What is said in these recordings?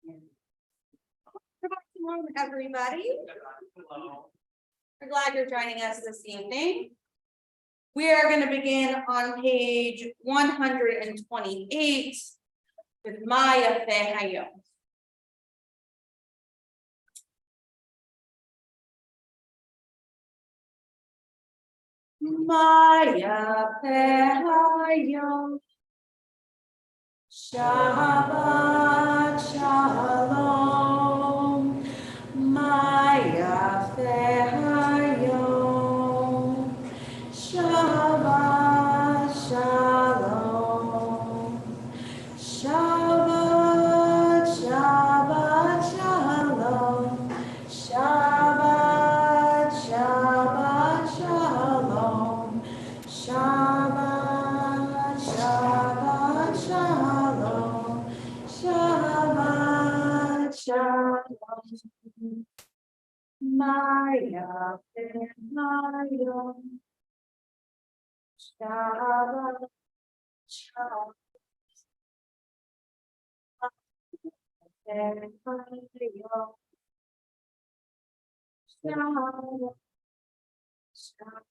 Hello, everybody. We're glad you're joining us this evening. We are going to begin on page 128 with Maya Hayom. Maya Hayom. Shabbat Shalom, Maya Hayom. Shabbat Shalom, Shabbat Shabbat Shalom, Shabbat Shabbat Shalom, Shabbat Shabbat Shalom, Shabbat Shalom, Maya Hayom. Shabbat Shalom, Shabbat Shalom.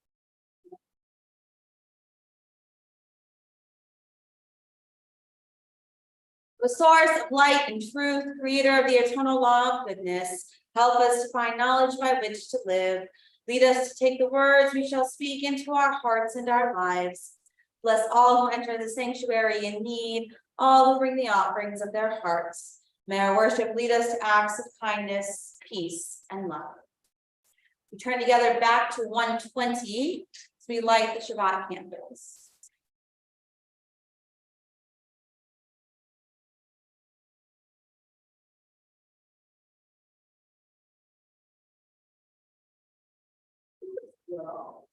The source of light and truth, creator of the eternal law of goodness, help us to find knowledge by which to live. Lead us to take the words we shall speak into our hearts and our lives. Bless all who enter the sanctuary in need, all who bring the offerings of their hearts. May our worship lead us to acts of kindness, peace, and love. We turn together back to 120 as we light the Shabbat candles.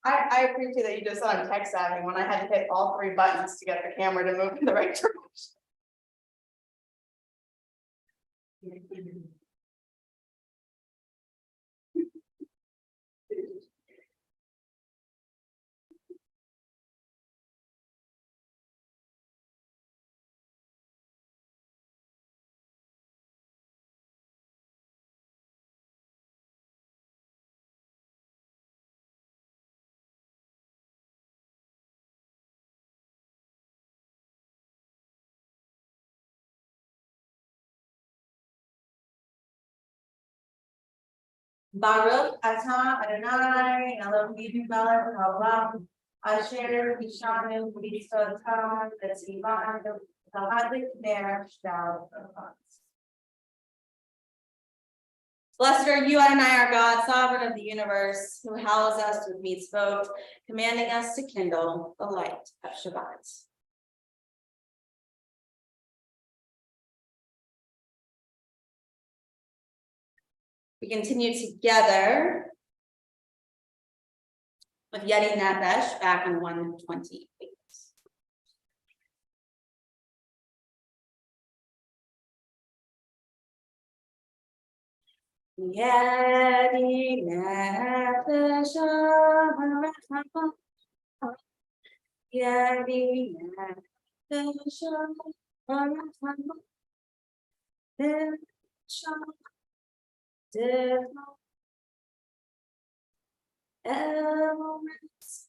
I appreciate that you just saw on text savvy when I had to hit all three buttons to get the camera to move in the right direction. Baruch atah Adonai Elohim melech haolam asher hishanu b'mitzvotav v'tzivanu v'hadlik derech shel v'chutz. Blessed are you, Adonai, our God, sovereign of the universe, who hallows us with mitzvot, commanding us to kindle the light of Shabbat. We continue together with Yeti Nefesh back in 128. Yeti Nefesh Yeti Nefesh elements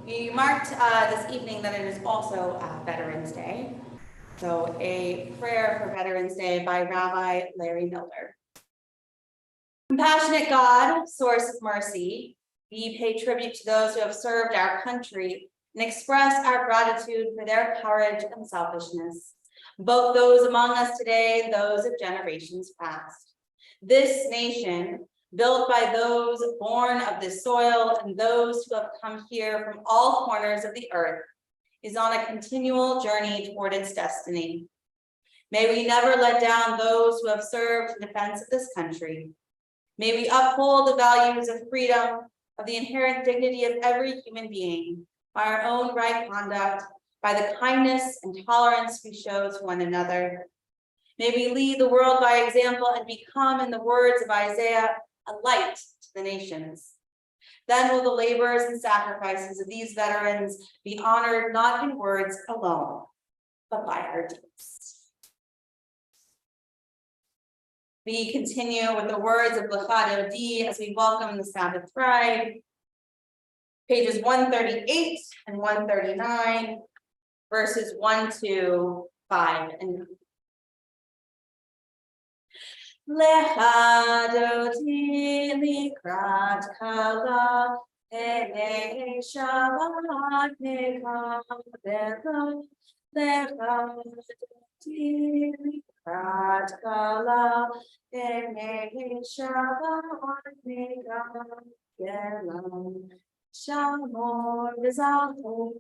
We marked this evening that it is also Veterans Day. So a prayer for Veterans Day by Rabbi Larry Milder. Compassionate God, source of mercy, we pay tribute to those who have served our country and express our gratitude for their courage and selfishness, both those among us today and those of generations past. This nation built by those born of this soil and those who have come here from all corners of the earth, is on a continual journey toward its destiny. May we never let down those who have served in defense of this country. May we uphold the values of freedom, of the inherent dignity of every human being, by our own right conduct, by the kindness and tolerance we show to one another. May we lead the world by example and become, in the words of Isaiah, a light to the nations. Then will the labors and sacrifices of these veterans be honored not in words alone, but by our deeds. We continue with the words of Lecha Dodi as we welcome the Sabbath bride. Pages 138 and 139, verses 1 to 5 and 9. Lecha Dodi likrat kala, Elei Shabbat nekabela. Lecha Dodi likrat kala, Elei Shabbat nekabela. Shalom v'zachor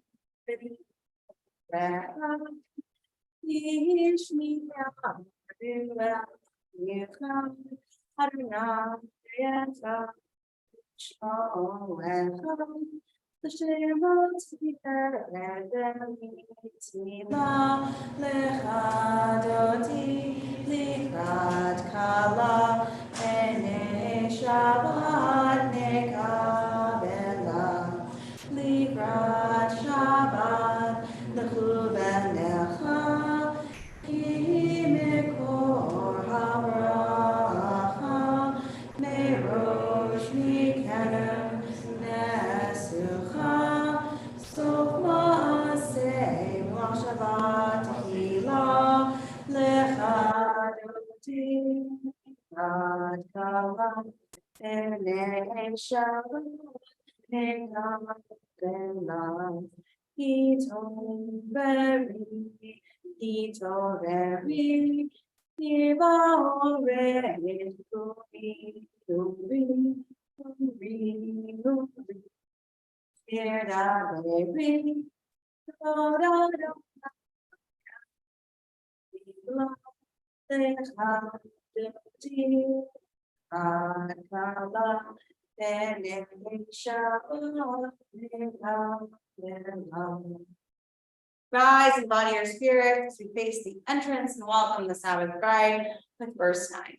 v'rach yishmi'ah v'yecham Adonai v'yetach shalom l'shemot v'tila lecha dodi likrat kala enei Shabbat nekabela likrat Shabbat lechuvenecha ki mekor habracha merosh mikenem nesucha sof ma'aseh machshavat tehila lecha dodi likrat kala enei Shabbat Rise and body your spirit as we face the entrance and welcome the Sabbath bride with verse 9.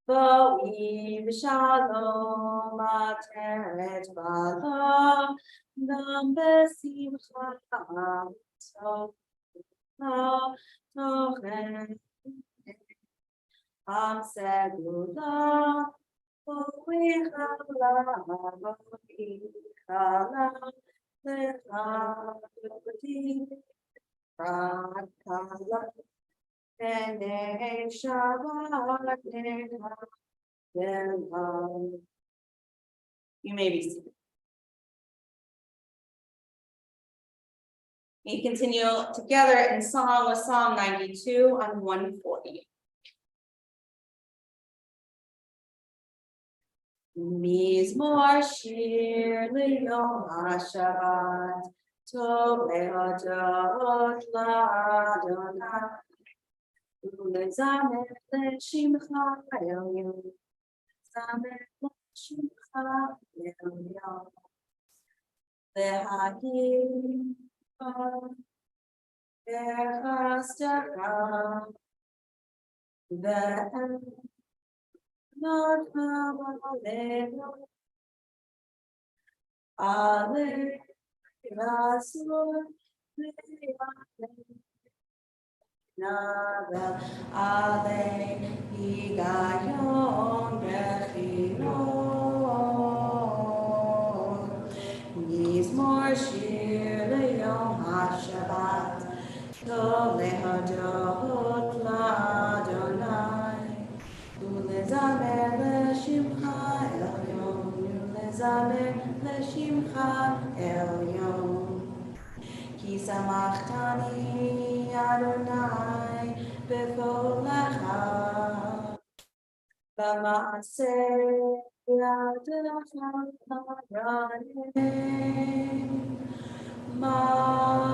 Bo'im v'shalom ateret bala, nam besimcha tochen am segula, bo'ichala lecha dodi rakala enei Shabbat nekabela. You may be seated. We continue together in song with Psalm 92 on 140. Mizmor shir liyom haShabbat, tov lehodot la'Adonai, ulezamer le'shimcha elyon, lezamer le'shimcha elyon, le'hagim ve'chastara ve'em not Alelu, Ale, Rasul, Nada, Ale, Higayon, Bechilon, Mizmor Shir Le'yom haShabbat, Tov lehodot la'Adonai. Ulezamer le'shimcha elyon, ulezamer le'shimcha elyon. Ki samchtani Adonai b'kolecha, B'maaseh yadav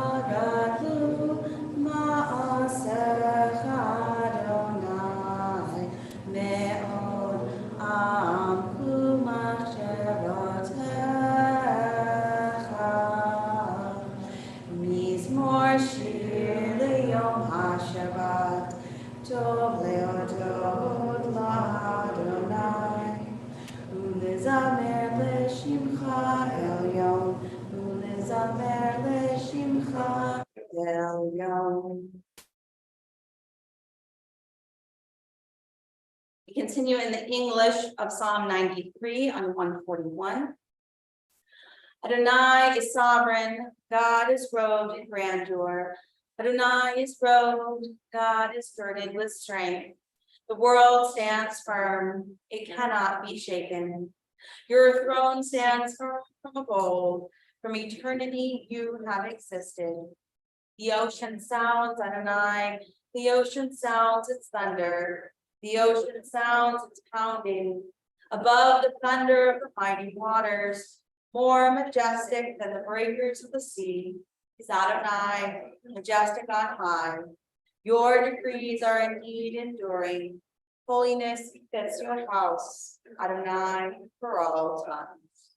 Magadu ma'asecha Adonai me'od amku machshavotecha mizmor shir liyom haShabbat tov leodot la'Adonai ulezamer leshimcha elyon ulezamer leshimcha elyon. We continue in the English of Psalm 93 on 141. Adonai is sovereign, God is robed in grandeur. Adonai is robed, God is girded with strength. The world stands firm, it cannot be shaken. Your throne stands firm from old, from eternity you have existed. The ocean sounds, Adonai, the ocean sounds its thunder. The ocean sounds its pounding. Above the thunder of the mighty waters, more majestic than the breakers of the sea, is Adonai, majestic on high. Your decrees are indeed enduring. Holiness befits your house, Adonai, for all times.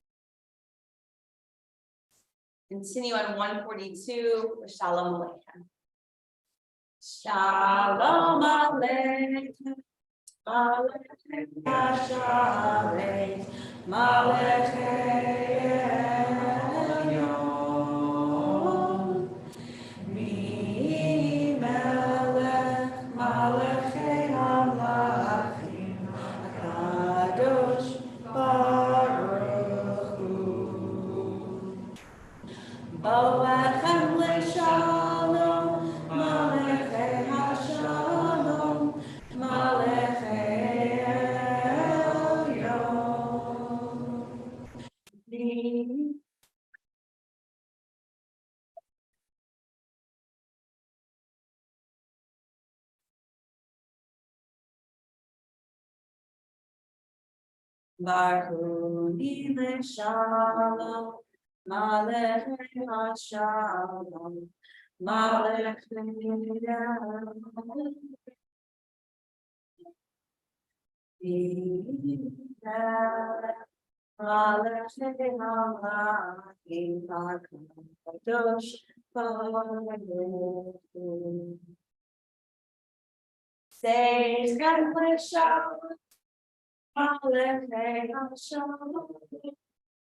Continue on 142, Shalom Aleichem. Shalom Aleichem. Aleichem Yasharei, Malechei Elyon. Mi Melech, Malechei Hamlachim, Kadosh Baruch Hu. Boachem leShalom, Malechei HaShalom, Malechei Elyon. Barhuni leShalom, Malechei HaShalom, Malechei Elyon. Malechei Hamlachim, Kadosh Baruch Hu. Say, God bless you. Malechei HaShalom,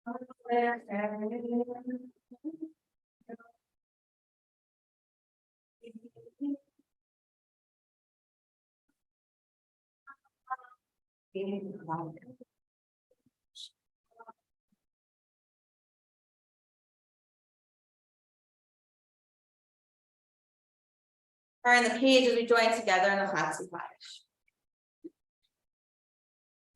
Malechei Elyon. Turn the page as we join together in the Chatzah.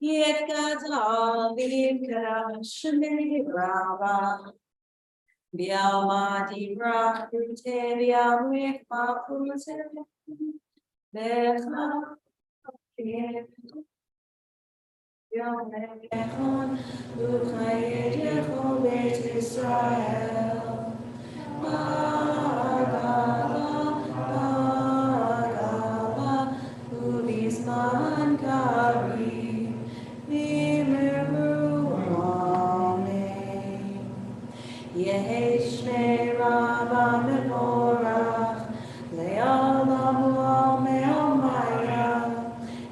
Yet gadol v'yikra shemei rava, b'yalma divrach pute b'yamrik ma'pute, b'cha yom echon u'chayet yechol beit Yisrael. Bagala u'bizman karim v'meru amen. Yehi shmei Rabba mevorach le'olam u'me'omaya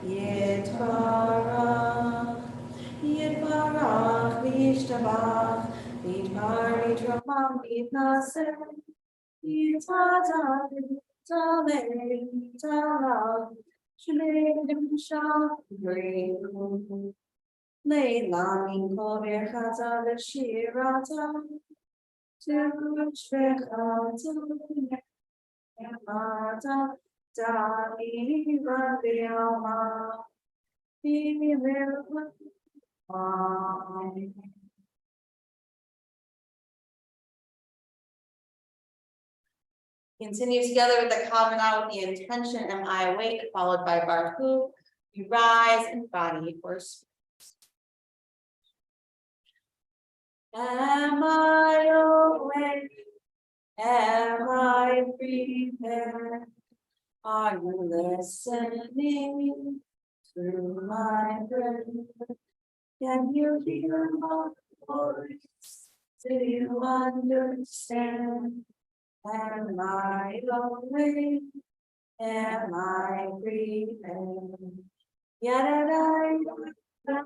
yitbarach v'yishtabach v'yitbar v'yitramam v'yitnaseh Yitada Yitada Shmei Shavri Leilamin Kol Virchata V'Shirata Tushvechata Yamata Dali V'Yama V'Yama. Continue together with the Kavanah with the intention, am I awake, followed by Baruch Hu. We rise in body or spirit. Am I awake? Am I prepared? Are you listening to my prayer? Can you hear my voice? Do you understand? Am I awake? Am I prepared? Yada-da-da-da.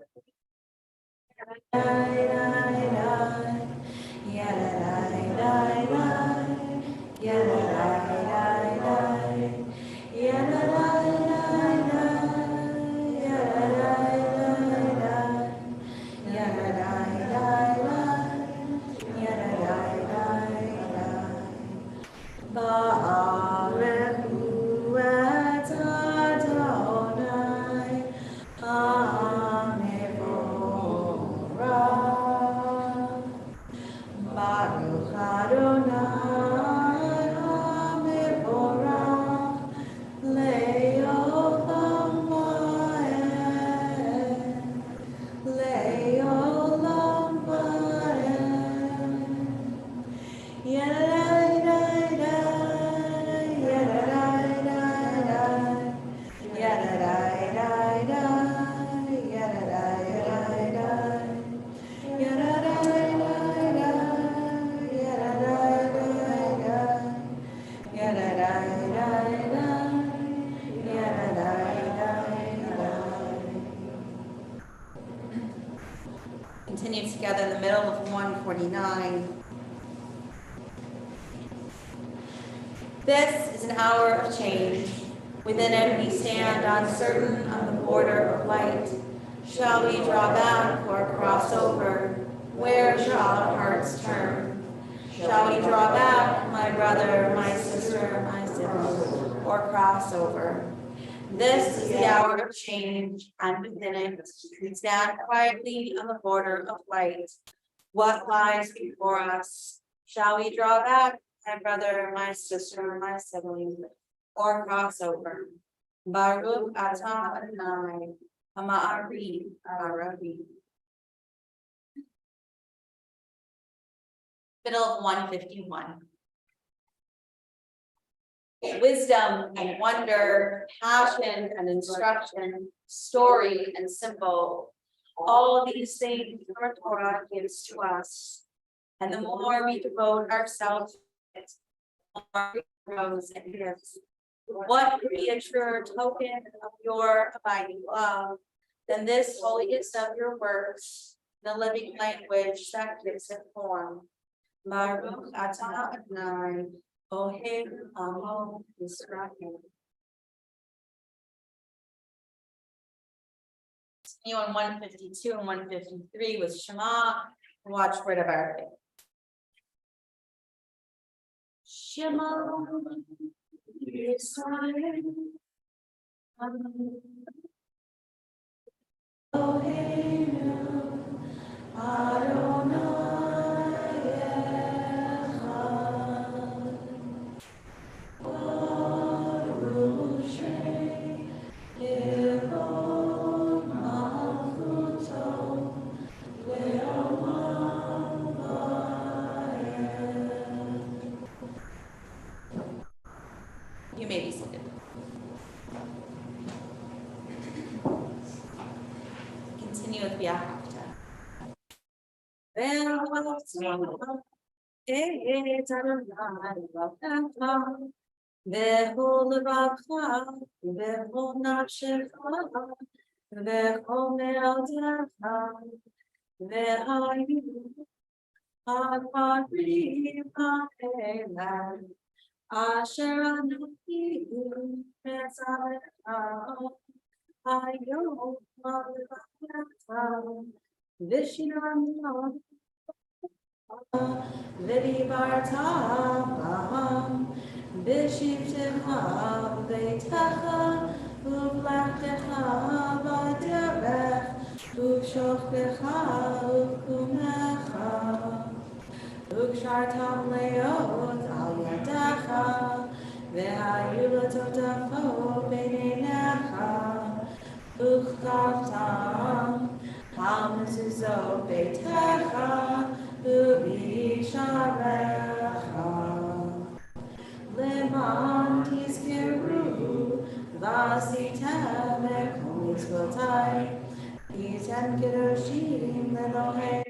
Baruch Adonai HaMevorach Le'olam Va'ed Le'olam Va'ed Yadadai-dai-dai Yadadai-dai-dai Yadadai-dai-dai Yadadai-dai-dai Continue together in the middle of 149. This is an hour of change. Within it we stand uncertain on the border of light. Shall we draw back or cross over? Where shall our hearts turn? Shall we draw back, my brother, my sister, my sibling, or cross over? This is the hour of change, and within it we stand quietly on the border of light. What lies before us? Shall we draw back, my brother, my sister, my sibling, or cross over? Baruch atah Adonai, Ha'ma'ari Arabi. Middle of 151. Wisdom and wonder, passion and instruction, story and symbol. All these things our Torah gives to us. And the more we devote ourselves to it, the more it grows and gives. What could be a truer token of your abiding love than this holiest of your works, the living language that gives it form? Baruch atah Adonai, Ohev Amo Yisrael. Continue on 152 and 153 with Shema. Watch word of our faith. Shema Yisrael. Eloheinu Adonai Echad. Baruch Shem Kevod Malchuto Le'olam Va'ed. You may be seated. Continue with V'ahavta. V'chol levacha, v'chol nafshecha, v'chol me'odecha, v'hayu ha'dvarim ha'ela, asher anochi metzavcha, hayom ha'levacha, v'shinam v'divarta b'ham, v'shivtecha b'beitecha, v'vlachtecha b'derech, v'shoftecha v'kumecha, v'kshartam leot al yadecha, v'hayu l'totafo b'neinecha, Uchavtam, Hamzuzo Betecha, Ubisharecha. Leman Tizkiru, Vasitem Ekomitzvotai, Yitem Kedoshim Lelohe.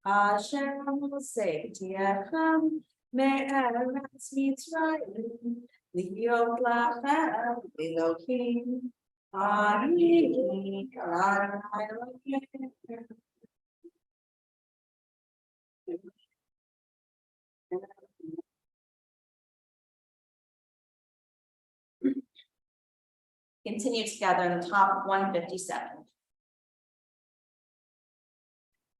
Hashem Seitiachem Me'eretz Mitzrayim Liot Lachem Elohim Ani Adonai Elohim. Continue together in the top of 157.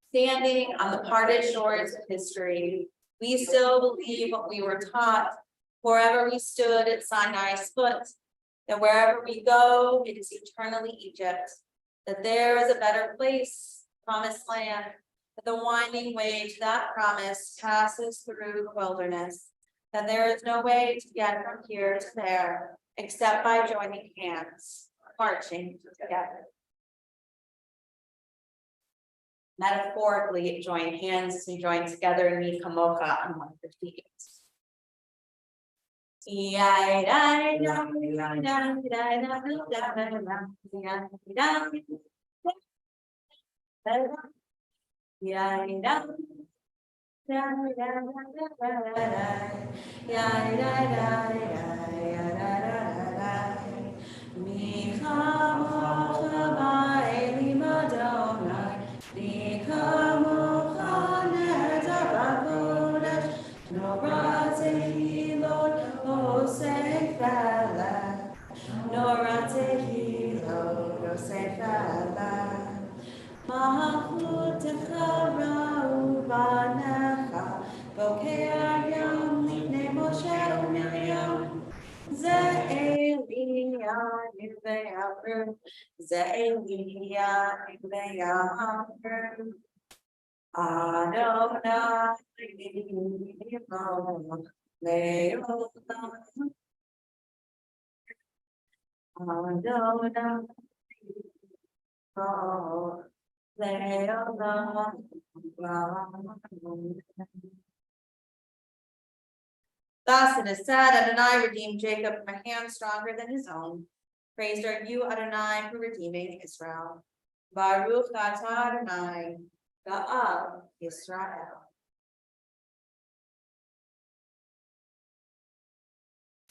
Standing on the parted shores of history, we still believe what we were taught wherever we stood at Sinai's foot, that wherever we go, it is eternally Egypt, that there is a better place, promised land, that the winding way to that promise passes through the wilderness, that there is no way to get from here to there, except by joining hands, marching together. Metaphorically, join hands as we join together in Mi Kamocha on 158. Thus it is said, Adonai redeemed Jacob from a hand stronger than his own. Praised are you, Adonai, for redeeming Israel. Baruch atah Adonai, Ga'al Yisrael.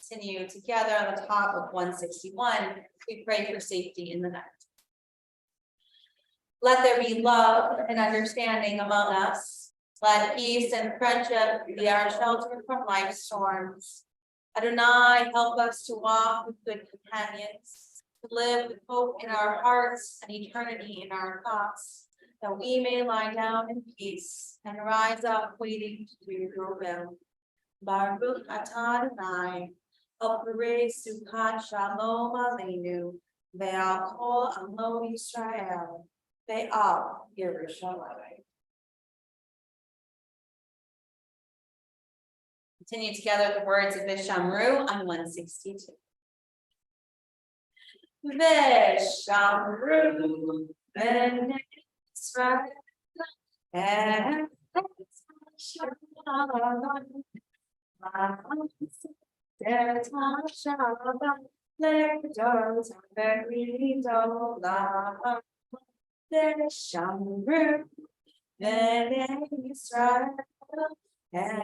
Continue together on the top of 161. We pray for safety in the night. Let there be love and understanding among us. Let peace and friendship be our shelter from life's storms. Adonai, help us to walk with good companions, to live with hope in our hearts and eternity in our thoughts, that we may lie down in peace and rise up waiting to do your will. Baruch atah Adonai, Alparei Sukkot Shalom Aleinu, Ve'al Kol Amo Yisrael, Ve'al Yerushalayim. Continue together the words of Vishamru on 162. Vishamru ben Israel and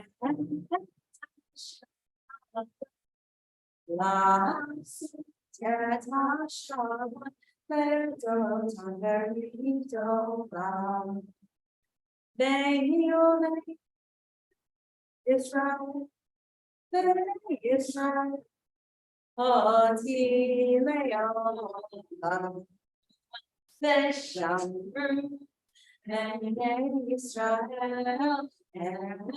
Israel, Israel, Oti Leon, Veshamru, and Israel, and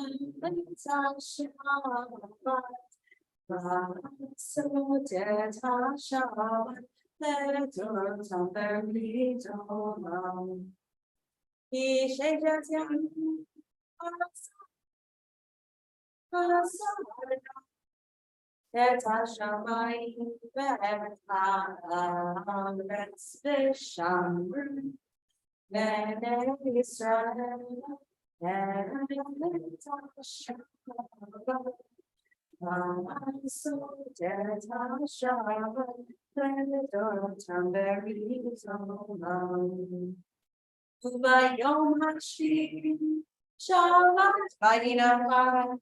Ubayom Hashim, Shabbat Vainavaj,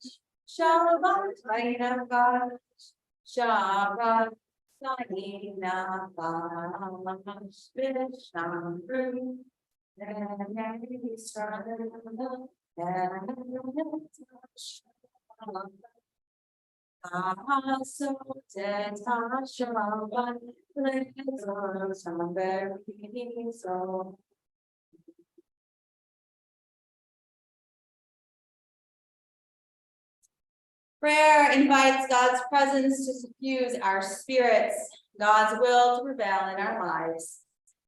Shabbat Vainavaj, Shabbat Vainavaj, Vishnu, so prayer invites God's presence to suffuse our spirits, God's will to prevail in our lives.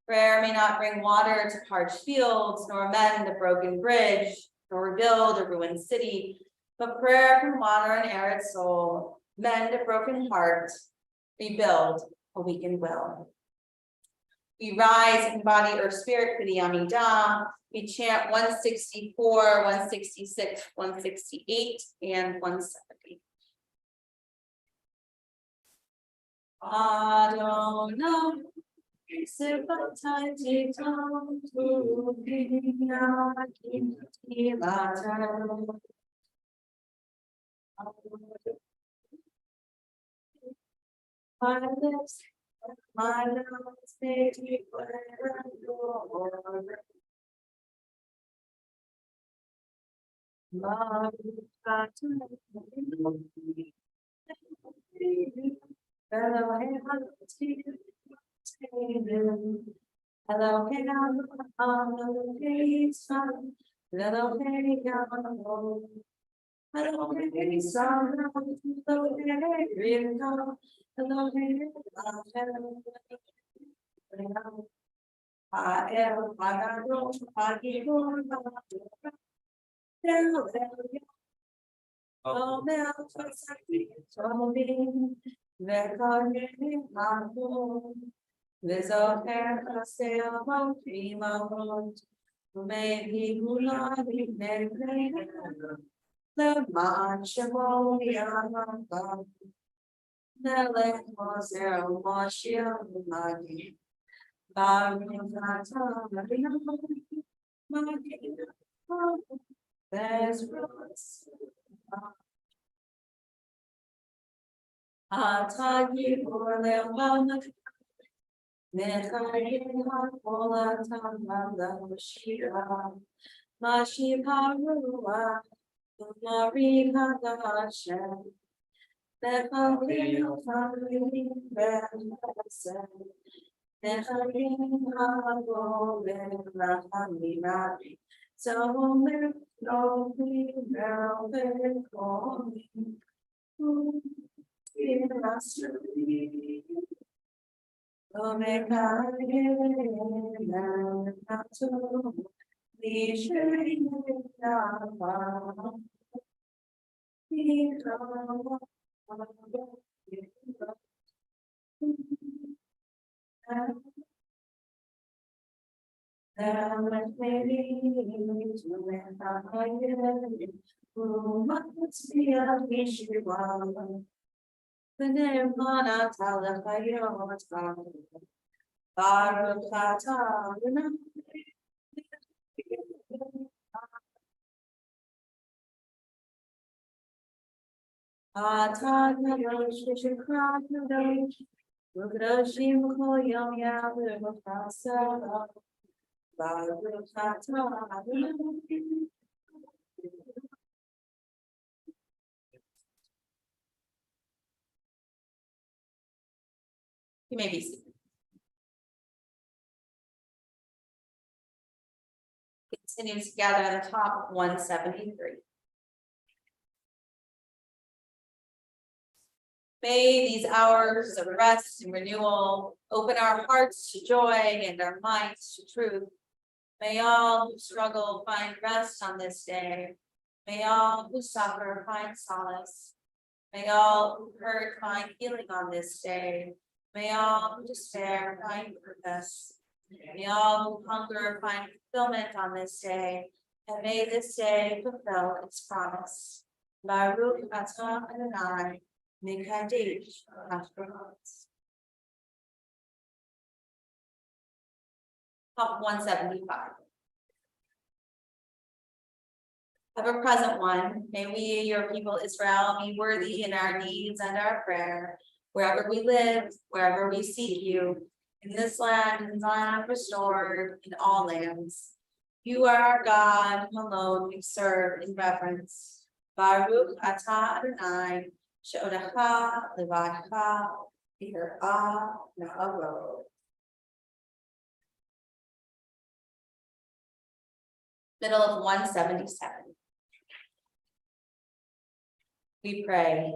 Prayer may not bring water to parched fields, nor mend a broken bridge, nor rebuild a ruined city, but prayer can water an arid soul, mend a broken heart, rebuild a weakened will. We rise in body or spirit for the Amidah. We chant 164, 166, 168, and 170. Adonai, Sivatati Tam Tu Bina Kilata. My lips may declare your word. Love there's roots. Atagi Orleana, Mekayina Pola Tamala Shira, Mashiparua, Marina Dasha, Mekayina Family Bessa, Mekayina Golena Hamina, so many lonely velvet calling. Nirvana Talakayota Barakata Atanadosh Shikranadash Rudrashim Koyam Yavipasara Barakata. You may be seated. Continue together at the top of 173. May these hours of rest and renewal open our hearts to joy and our minds to truth. May all who struggle find rest on this day. May all who suffer find solace. May all who hurt find healing on this day. May all who despair find purpose. May all who hunger find fulfillment on this day. And may this day fulfill its promise. Baruch atah Adonai, Mikadesh Ashkenaz. Psalm 175. Ever present one, may we, your people Israel, be worthy in our needs and our prayer, wherever we live, wherever we seek you, in this land, in Zion restored, in all lands. You are our God, whom alone we serve in reverence. Baruch atah Adonai, she'odecha levadecha, yirah na'avod. Middle of 177. We pray.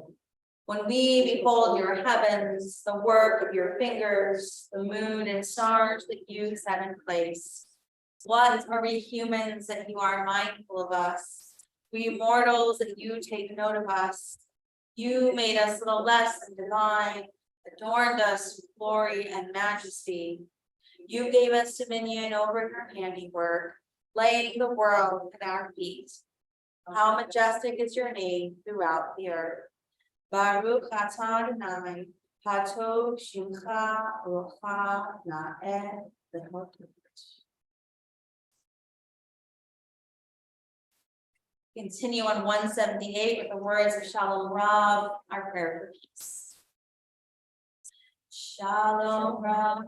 When we behold your heavens, the work of your fingers, the moon and stars that you set in place, what are we humans that you are mindful of us? We mortals that you take note of us. You made us little less than divine, adorned us with glory and majesty. You gave us dominion over your handiwork, laying the world at our feet. How majestic is your name throughout the earth. Baruch atah Adonai, hatov shimcha rocha na'eh v'hotot. Continue on 178 with the words of Shalom Rav, our prayer for peace. Shalom Rav.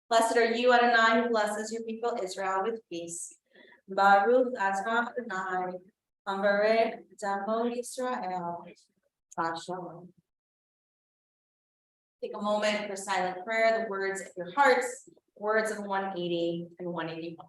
Blessed are you, Adonai, who blesses your people Israel with peace. Baruch atah Adonai, Ambarei Damo Yisrael. Shalom. Take a moment for silent prayer, the words of your hearts, words of 180 and 181.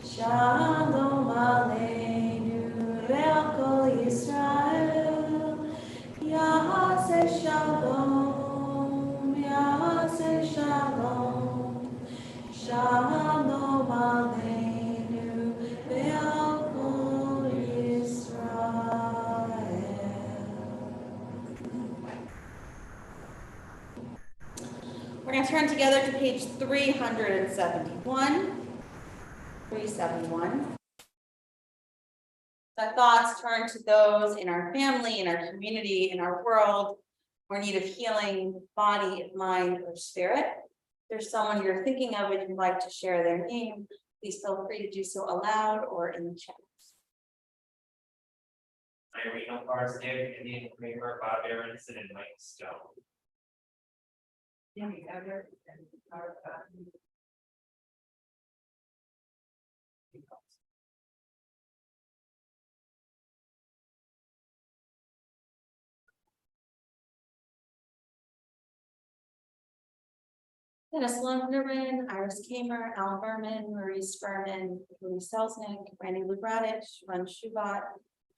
Shalom Aleinu ve'al Yisrael. Yaseh Shalom, Yaseh Shalom. Shalom Aleinu ve'al Yisrael. We're going to turn together to page 371. 371. Our thoughts turn to those in our family, in our community, in our world, who are in need of healing, body, mind, or spirit. If there's someone you're thinking of and you'd like to share their name, please feel free to do so aloud or in the chat. Irene Parsnip, Indian Kramer, Bob Aronson, and Mike Stone. Dennis Lundgren, Iris Kamer, Al Berman, Marie Sperman, Louis Selznick, Randy Lugradich, Ron Shabbat,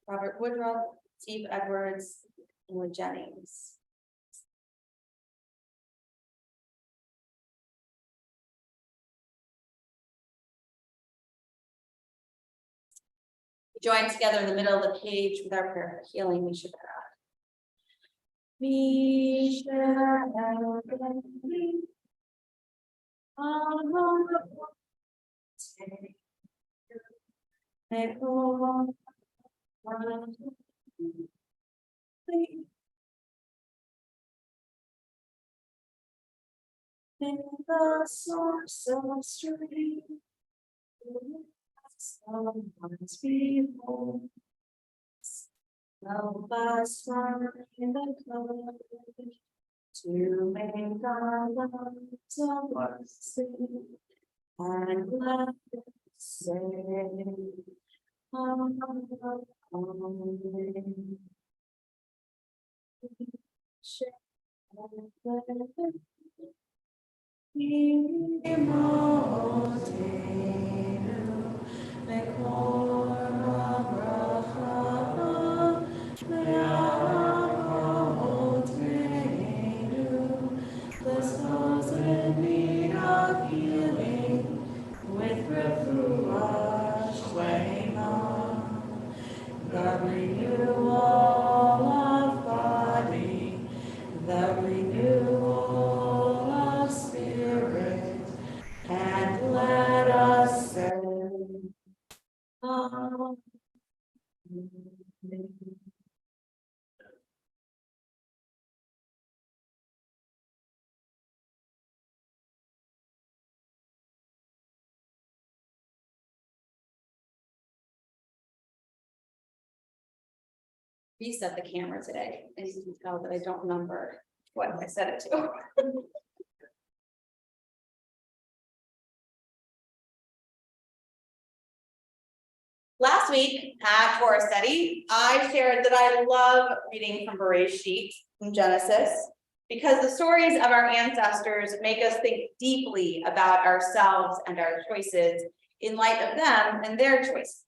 Robert Woodruff, Steve Edwards, and Wood Jennings. We join together in the middle of the page with our prayer for healing. We should the source of strength, someone's people, help us find the courage to make our lives a blessing, and let us say, Amen. Bless those in need of healing with refuah shlema, the renewal of body, the renewal of spirit, and let us say, Amen. Reset the camera today, and you can tell that I don't remember what I set it to. Last week at Torah study, I shared that I love reading from Bereshit, from Genesis, because the stories of our ancestors make us think deeply about ourselves and our choices in light of them and their choices.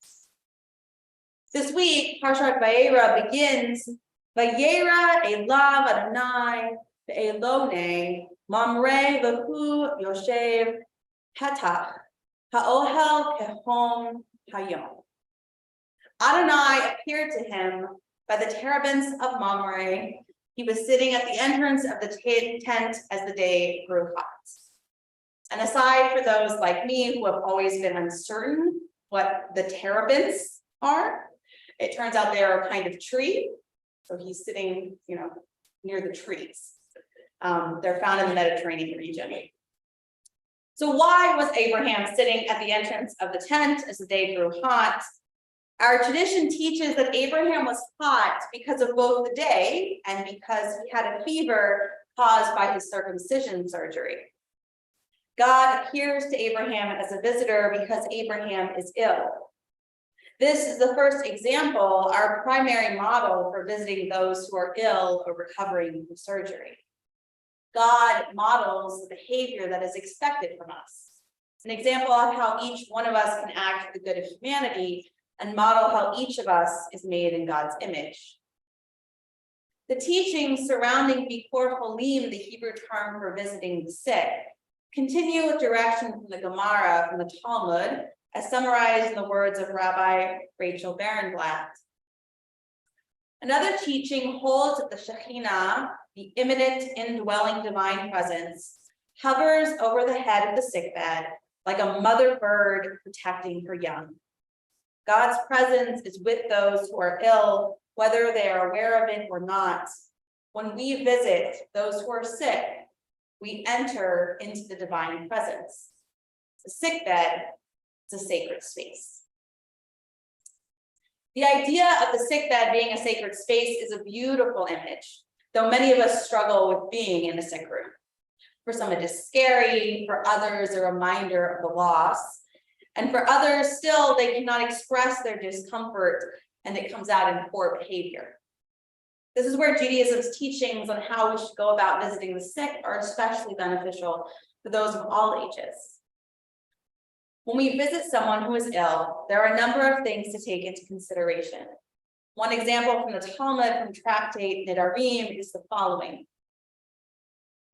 This week, Parshat Vayera begins, Vayera Elav Adonai Ve'elone Mamre V'hu Yoshev Petach Ha'ohel Kehom Hayom. Adonai appeared to him by the terebinths of Mamre. He was sitting at the entrance of the tent as the day grew hot. And aside for those like me who have always been uncertain what the terebinths are, it turns out they are a kind of tree. So he's sitting, near the trees. They're found in the Mediterranean region. So why was Abraham sitting at the entrance of the tent as the day grew hot? Our tradition teaches that Abraham was hot because of both the day and because he had a fever caused by his circumcision surgery. God appears to Abraham as a visitor because Abraham is ill. This is the first example, our primary model for visiting those who are ill or recovering from surgery. God models the behavior that is expected from us. An example of how each one of us can act for the good of humanity and model how each of us is made in God's image. The teachings surrounding Bikur Cholim, the Hebrew term for visiting the sick, continue with direction from the Gemara, from the Talmud, as summarized in the words of Rabbi Rachel Barenblatt. Another teaching holds that the Shekhinah, the imminent indwelling divine presence, hovers over the head of the sickbed like a mother bird protecting her young. God's presence is with those who are ill, whether they are aware of it or not. When we visit those who are sick, we enter into the divine presence. The sickbed is a sacred space. The idea of the sickbed being a sacred space is a beautiful image, though many of us struggle with being in a sick room. For some, it is scary. For others, a reminder of the loss. And for others, still, they cannot express their discomfort, and it comes out in poor behavior. This is where Judaism's teachings on how we should go about visiting the sick are especially beneficial for those of all ages. When we visit someone who is ill, there are a number of things to take into consideration. One example from the Talmud from Tractate Nidarim is the following.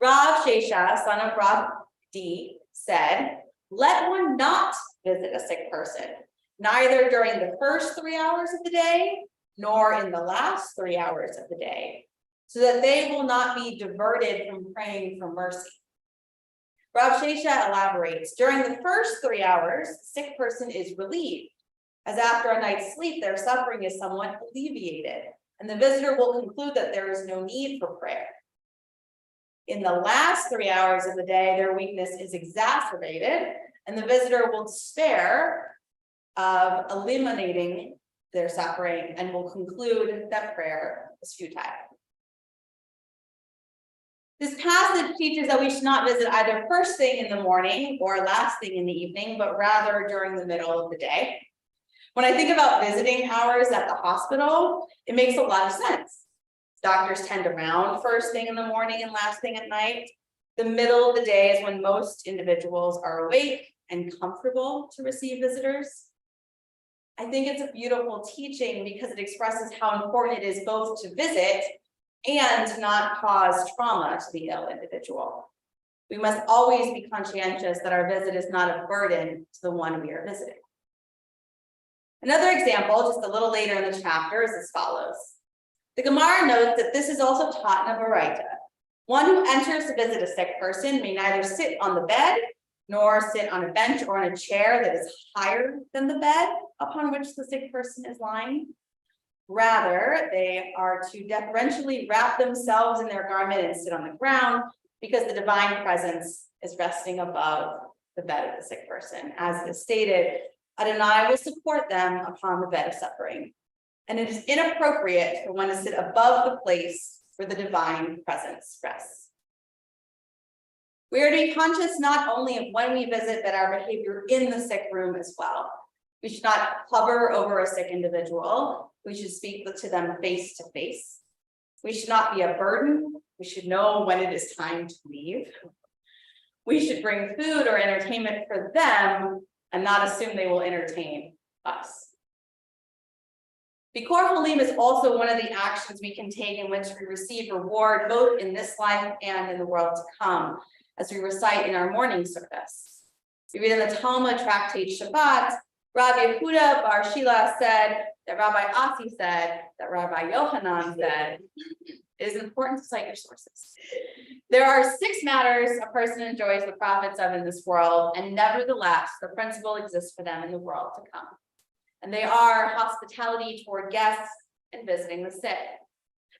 Rav Shesha, son of Rav D, said, "Let one not visit a sick person, neither during the first 3 hours of the day, nor in the last 3 hours of the day, so that they will not be diverted from praying for mercy." Rav Shesha elaborates, during the first 3 hours, the sick person is relieved, as after a night's sleep, their suffering is somewhat alleviated, and the visitor will conclude that there is no need for prayer. In the last 3 hours of the day, their weakness is exacerbated, and the visitor will despair of eliminating their suffering and will conclude that prayer is futile. This passage teaches that we should not visit either first thing in the morning or last thing in the evening, but rather during the middle of the day. When I think about visiting hours at the hospital, it makes a lot of sense. Doctors tend to round first thing in the morning and last thing at night. The middle of the day is when most individuals are awake and comfortable to receive visitors. I think it's a beautiful teaching because it expresses how important it is both to visit and to not cause trauma to the ill individual. We must always be conscientious that our visit is not a burden to the one we are visiting. Another example, just a little later in the chapter, is as follows. The Gemara notes that this is also taught in a Baraita. One who enters to visit a sick person may neither sit on the bed nor sit on a bench or on a chair that is higher than the bed upon which the sick person is lying. Rather, they are to deferentially wrap themselves in their garment and sit on the ground because the divine presence is resting above the bed of the sick person. As is stated, Adonai will support them upon the bed of suffering. And it is inappropriate for one to sit above the place where the divine presence rests. We are to be conscious not only of when we visit, but our behavior in the sick room as well. We should not hover over a sick individual. We should speak to them face to face. We should not be a burden. We should know when it is time to leave. We should bring food or entertainment for them and not assume they will entertain us. Bikur Cholim is also one of the actions we can take in which we receive reward both in this life and in the world to come, as we recite in our morning service. We read in the Talmud Tractate Shabbat, Rabbi Yehuda Bar Shila said, that Rabbi Asi said, that Rabbi Yohanan said. It is important to cite your sources. There are 6 matters a person enjoys the profits of in this world, and nevertheless, the principle exists for them in the world to come. And they are hospitality toward guests and visiting the sick.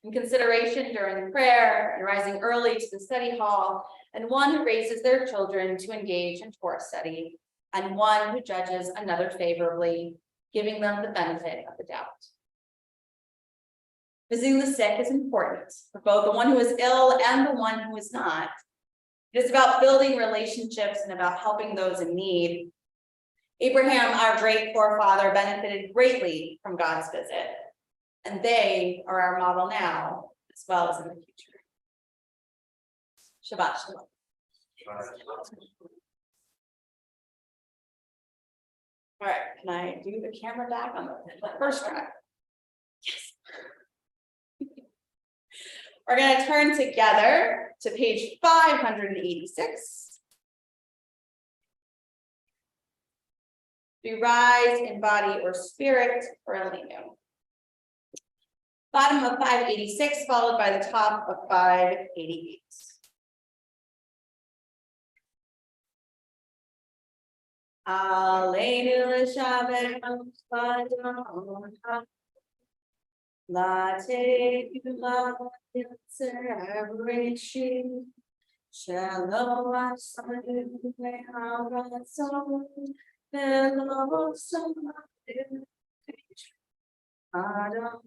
in consideration during prayer and rising early to the study hall, and one who raises their children to engage in Torah study, and one who judges another favorably, giving them the benefit of the doubt. Visiting the sick is important for both the one who is ill and the one who is not. It is about building relationships and about helping those in need. Abraham, our great forefather, benefited greatly from God's visit, and they are our model now, as well as in the future. Shabbat shalom. All right, can I do the camera back on the first try? Yes. We're going to turn together to page 586. We rise in body or spirit for Elenu. Bottom of 586 followed by the top of 588. Aleinu l'shabbat Lateilah Yitzhak Shalom Asayu Ve'aratzon Ve'lo Somayu Adam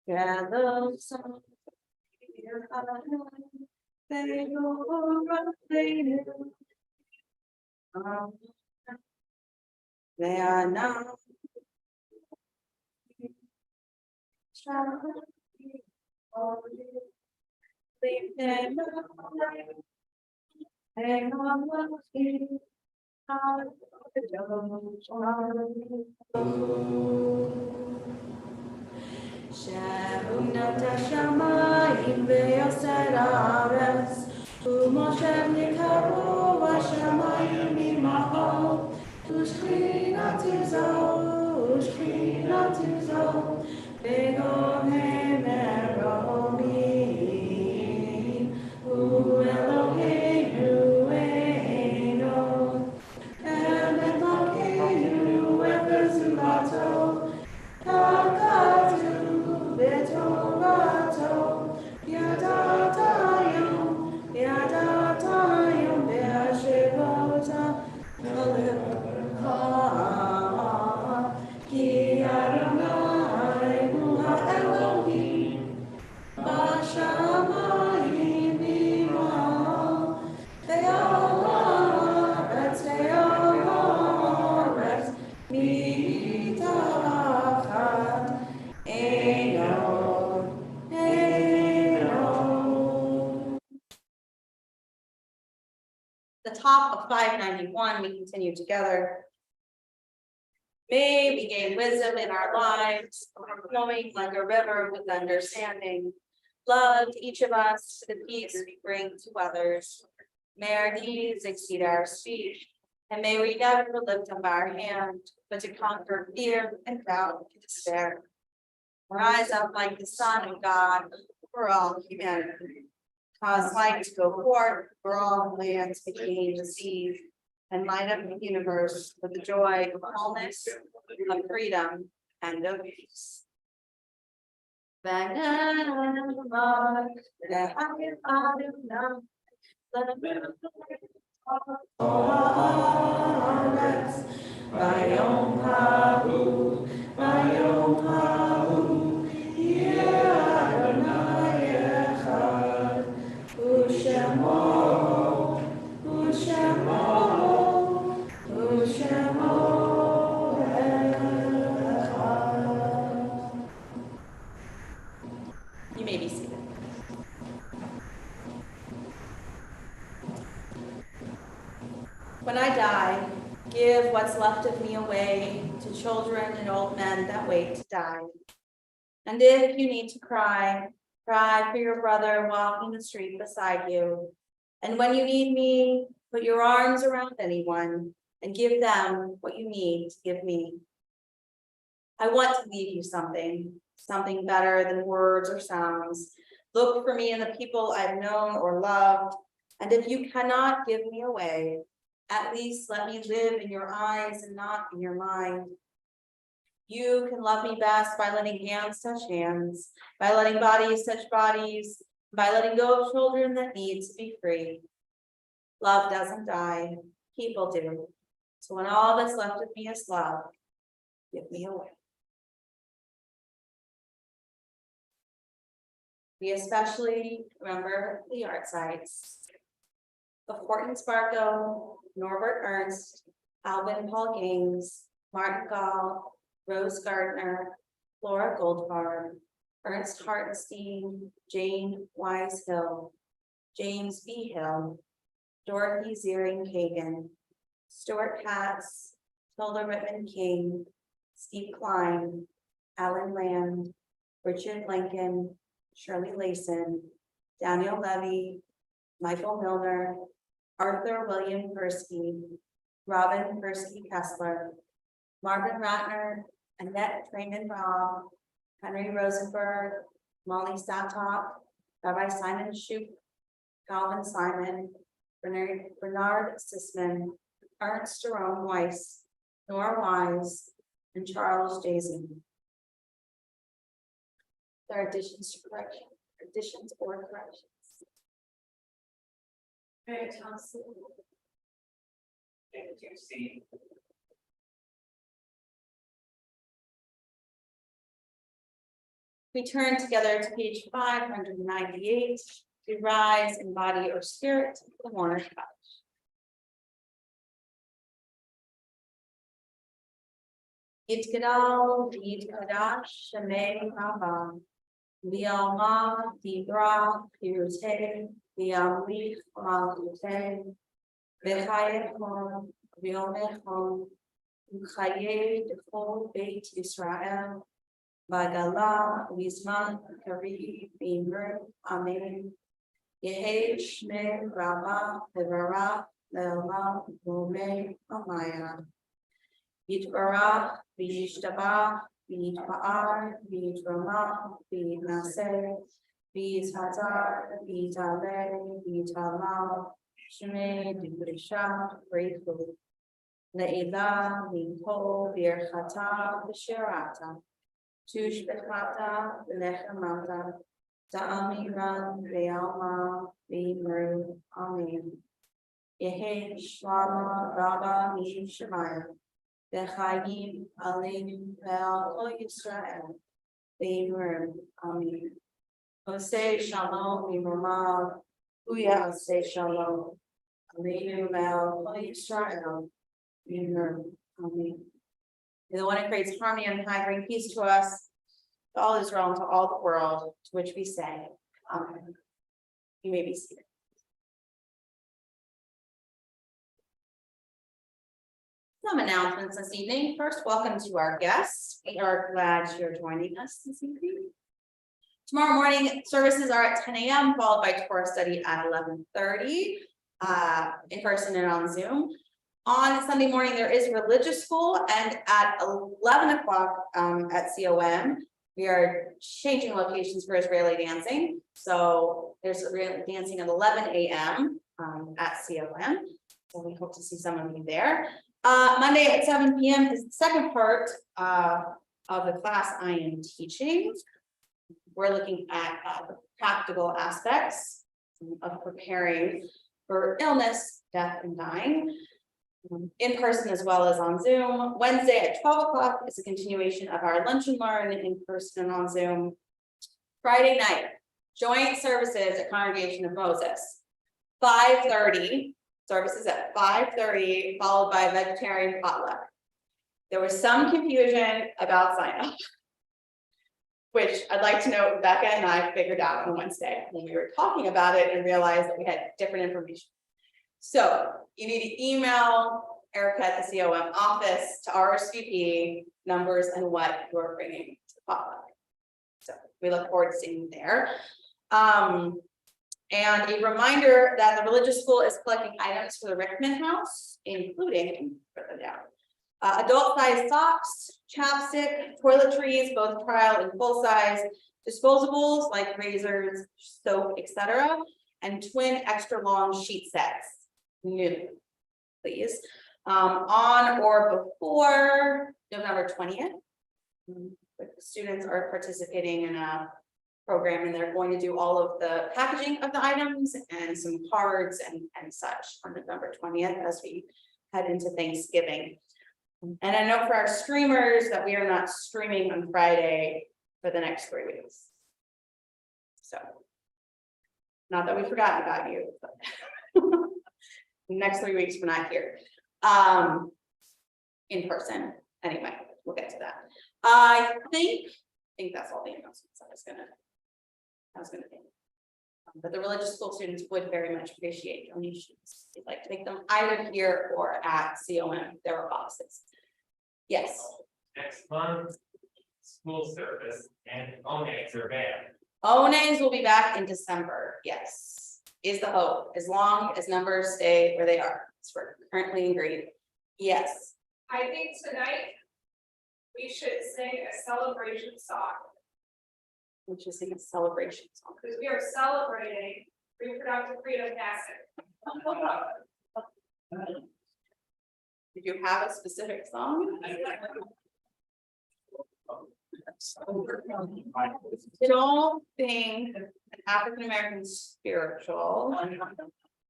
Ve'lo Somayu Ve'lo Rabbeinu Ve'anam Shabbat Hashamayim ve'yosed haaretz u'moshe nikaru v'shamayim imaho u'shchinatu zo ve'gon he'meromim u'Eloheinu eino emet lakeinu epezumato Takatu betorato Yadatayom be'ashevota Nolevcha Ki Adonai hu ha'Elohim B'shamayim imam Ve'oretz mitachat Eino. The top of 591, we continue together. May we gain wisdom in our lives, flowing like a river with understanding. Love each of us to the peace we bring to others. May our deeds exceed our speech, and may we never lift up our hand, but to conquer fear and doubt and despair. Rise up like the Son of God for all humanity. Cause light to go forth for all lands between the seas, and light up the universe with the joy of wholeness, of freedom, and of peace. You may be seated. When I die, give what's left of me away to children and old men that wait to die. And if you need to cry, cry for your brother walking the street beside you. And when you need me, put your arms around anyone and give them what you need to give me. I want to leave you something better than words or sounds. Look for me in the people I've known or loved. And if you cannot give me away, at least let me live in your eyes and not in your mind. You can love me best by letting hands touch hands, by letting bodies touch bodies, by letting go of children that need to be free. Love doesn't die, people do. So when all that's left of me is love, give me away. We especially remember the art sites of Horton Sparko, Norbert Ernst, Alvin Paul Gaines, Martin Gall, Rose Gardner, Laura Goldfarb, Ernst Hartenstein, Jane Wise Hill, James B. Hill, Dorothy Ziering Kagan, Stuart Katz, Hilda Whitman King, Steve Klein, Alan Land, Richard Lincoln, Shirley Layson, Daniel Levy, Michael Milner, Arthur William Persky, Robin Persky Kessler, Marvin Ratner, Annette Raymond Robb, Henry Rosenberg, Molly Satop, Rabbi Simon Shoup, Calvin Simon, Bernard Sisman, Ernst Jerome Weiss, Nora Wise, and Charles Jason. There are additions or corrections. Mary Thompson. Thank you, Steve. We turn together to page 598 to rise in body or spirit, the mourner's couch. Yitgadal, Yitgadash, Shemei Rabba, Lialma, Dibra, Pirute, Liamlich, Malute, Vechayechon, Vionechon, Uchaye, Dechol, Beit Israel, Bagala, Wisman, Kari, Bimur, Amen. Yehe Shme Rama, Devara, Lelma, Lume, Amaya. Yitbarach, Vishtabach, Vitpa'ar, Vitrama, Vitnase, Vithazar, Vitale, Vitamal, Shme, Dibrisha, gratefully. Leila, Vinko, Virchata, Vishirata. Tush Bechata, Lechamata, Da'amiran, Ve'alma, Ve'mru, Amen. Yehe Shlama, Rabba, Mishim Shemaya, V'chayim, Aleinu, Ve'al, Yisrael, Ve'mru, Amen. Oseh Shalom, V'mamav, Uya Oseh Shalom, Aleinu, Ve'al, Yisrael, Ve'mru, Amen. May the one who creates harmony and high bring peace to us, to all Israel, and to all the world, to which we say, Amen. You may be seated. Some announcements this evening. First, welcome to our guests. We are glad you're joining us this evening. Tomorrow morning, services are at 10 a.m., followed by Torah study at 11:30, in person and on Zoom. On Sunday morning, there is religious school, and at 11 o'clock at COM, we are changing locations for Israeli dancing. So there's Israeli dancing at 11 a.m. At COM. So we hope to see some of you there. Monday at 7 p.m. is the second part of the class I am teaching. We're looking at the practical aspects of preparing for illness, death, and dying. In person as well as on Zoom. Wednesday at 12 o'clock is a continuation of our lunch and learn in person and on Zoom. Friday night, joint services at Congregation of Moses. 5:30, services at 5:30, followed by a vegetarian potluck. There was some confusion about sign up, which I'd like to note Rebecca and I figured out on Wednesday when we were talking about it and realized that we had different information. So you need to email Erica at the COM office to RSVP numbers and what you're bringing to the potluck. So we look forward to seeing you there. And a reminder that the religious school is collecting items for the Rickman House, including further down, adult size socks, chapstick, toiletries, both trial and full size, disposables like razors, soap, etc., and twin extra long sheet sets. New, please, on or before November 20th. But the students are participating in a program and they're going to do all of the packaging of the items and some cards and such on November 20th as we head into Thanksgiving. And I know for our streamers that we are not streaming on Friday for the next 3 weeks. So. Not that we've forgotten about you, but. Next 3 weeks, we're not here. In person, anyway, we'll get to that. I think that's all the announcements I was gonna think. But the religious school students would very much appreciate donations. They'd like to make them either here or at COM, there are boxes. Yes. Next month, school service and ONAs are banned. ONAs will be back in December, yes, is the hope, as long as numbers stay where they are. It's currently in grade. Yes. I think tonight we should sing a celebration song Which is a celebration song. because we are celebrating reproductive freedom passing. Did you have a specific song? Don't think an African American spiritual.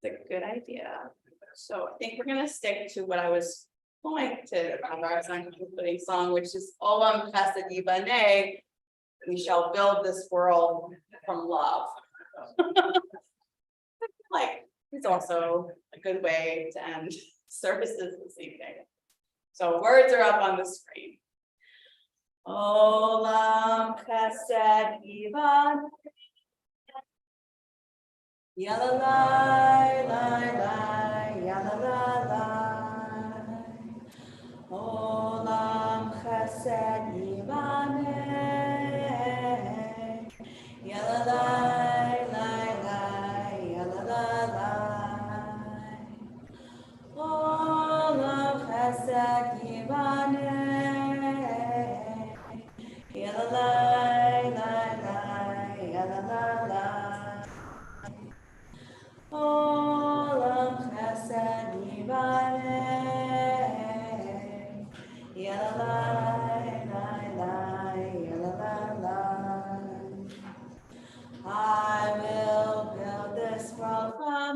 It's a good idea. So I think we're gonna stick to what I was going to have our including song, which is Olam Chesed Yibaneh. We shall build this world from love. Like, it's also a good way to end services this evening. So words are up on the screen. Olam Chesed Yibaneh. Yalla lai lai lai, yalla la lai. Olam Chesed Yibaneh. Yalla lai lai lai, yalla la lai. Olam Chesed Yibaneh. Yalla lai lai lai, yalla la lai. Olam Chesed Yibaneh. Yalla lai lai lai, yalla la lai. I will build this world from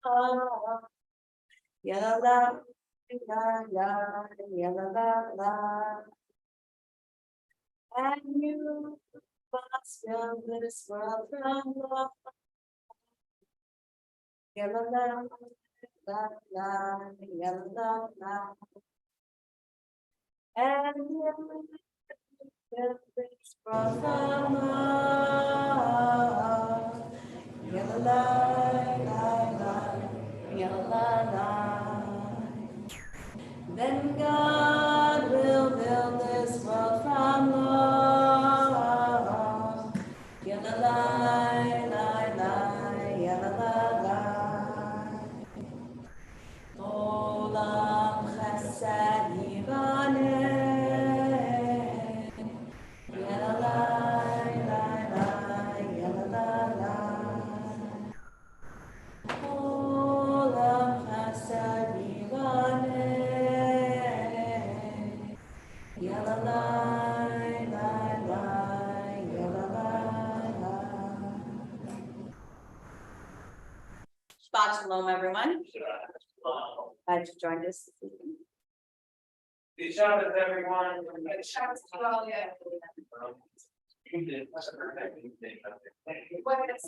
love. Yalla la la la, yalla la la. And you must build this world from love. Yalla la la la, yalla la la. And you build this world from love. Yalla la la la, yalla la la. Then God will build this world from love. Yalla la la la, yalla la la. Olam Chesed Yibaneh. Yalla la la la, yalla la la. Olam Chesed Yibaneh. Yalla la la la, yalla la la. Shabbat shalom, everyone. Glad you joined us this evening. Good Shabbat, everyone. Shout to all, yeah. What is